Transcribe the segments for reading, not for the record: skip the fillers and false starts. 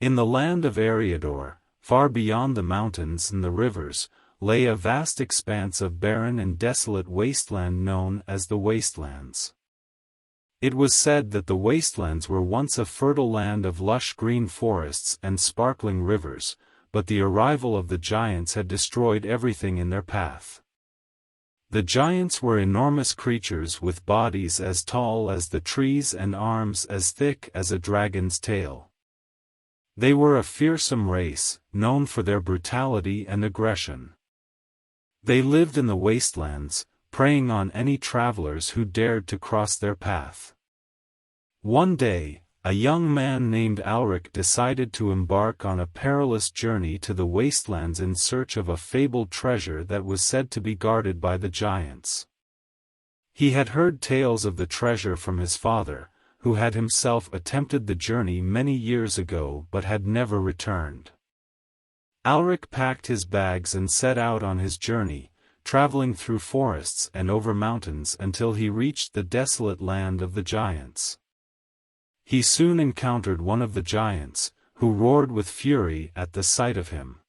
In the land of Eriador, far beyond the mountains and the rivers, lay a vast expanse of barren and desolate wasteland known as the Wastelands. It was said that the Wastelands were once a fertile land of lush green forests and sparkling rivers, but the arrival of the giants had destroyed everything in their path. The giants were enormous creatures with bodies as tall as the trees and arms as thick as a dragon's tail. They were a fearsome race, known for their brutality and aggression. They lived in the wastelands, preying on any travelers who dared to cross their path. One day, a young man named Alric decided to embark on a perilous journey to the wastelands in search of a fabled treasure that was said to be guarded by the giants. He had heard tales of the treasure from his father, who had himself attempted the journey many years ago but had never returned. Alric packed his bags and set out on his journey, traveling through forests and over mountains until he reached the desolate land of the giants. He soon encountered one of the giants, who roared with fury at the sight of him.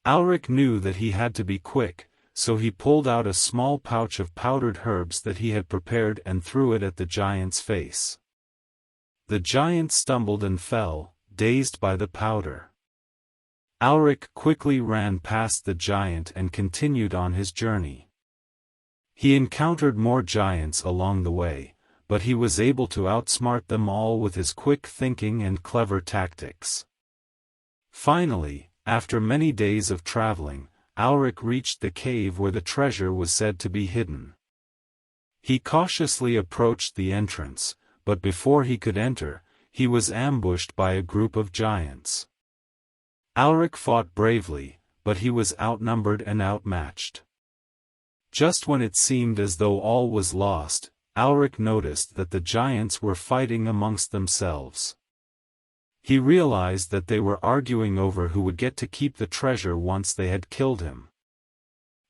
Alric knew that he had to be quick, so he pulled out a small pouch of powdered herbs that he had prepared and threw it at the giant's face. The giant stumbled and fell, dazed by the powder. Alric quickly ran past the giant and continued on his journey. He encountered more giants along the way, but he was able to outsmart them all with his quick thinking and clever tactics. Finally, after many days of traveling, Alric reached the cave where the treasure was said to be hidden. He cautiously approached the entrance, but before he could enter, he was ambushed by a group of giants. Alric fought bravely, but he was outnumbered and outmatched. Just when it seemed as though all was lost, Alric noticed that the giants were fighting amongst themselves. He realized that they were arguing over who would get to keep the treasure once they had killed him.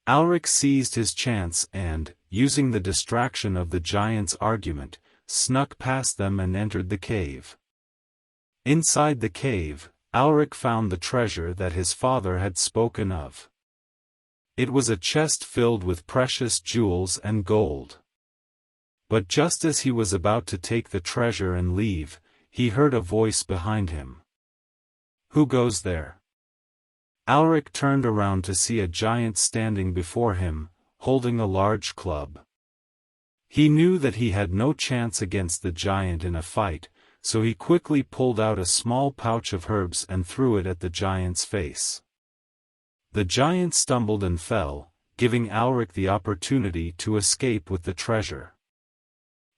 Alric seized his chance and, using the distraction of the giants' argument, snuck past them and entered the cave. Inside the cave, Alric found the treasure that his father had spoken of. It was a chest filled with precious jewels and gold. But just as he was about to take the treasure and leave, he heard a voice behind him. "Who goes there?" Alric turned around to see a giant standing before him, holding a large club. He knew that he had no chance against the giant in a fight, so he quickly pulled out a small pouch of herbs and threw it at the giant's face. The giant stumbled and fell, giving Alric the opportunity to escape with the treasure.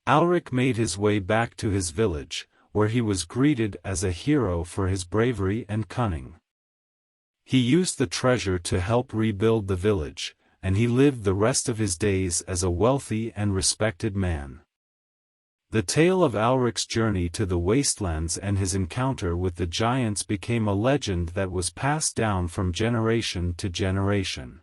Alric made his way back to his village, where he was greeted as a hero for his bravery and cunning. He used the treasure to help rebuild the village, and he lived the rest of his days as a wealthy and respected man. The tale of Alric's journey to the wastelands and his encounter with the giants became a legend that was passed down from generation to generation.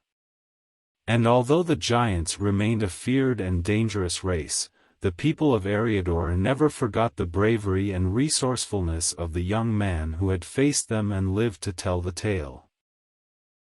And although the giants remained a feared and dangerous race, the people of Eriador never forgot the bravery and resourcefulness of the young man who had faced them and lived to tell the tale.